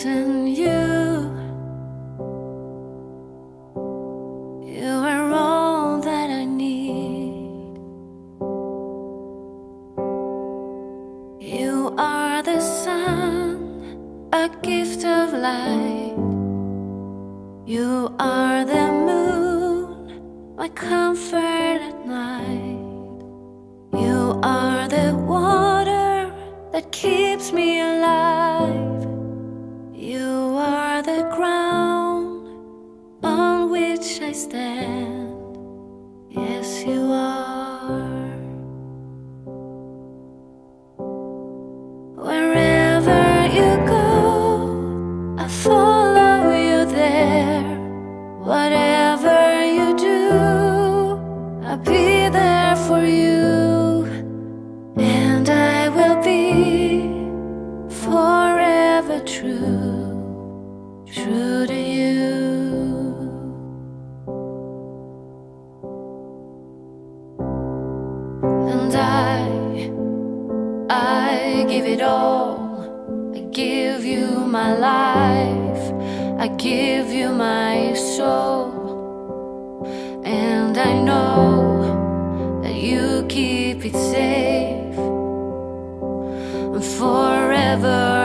missing you. You are all that I need. You are the sun, a gift of light. You are the moon, my comfort at night. You are the water that keeps me alive. You are the ground on which I stand. Yes, you are. Wherever you go, I follow you there. Whatever you do, I'll be there for you. And I will be forever true, true to you. And I give it all. I give you my life. I give you my soul. And I know that you keep it safe. And forever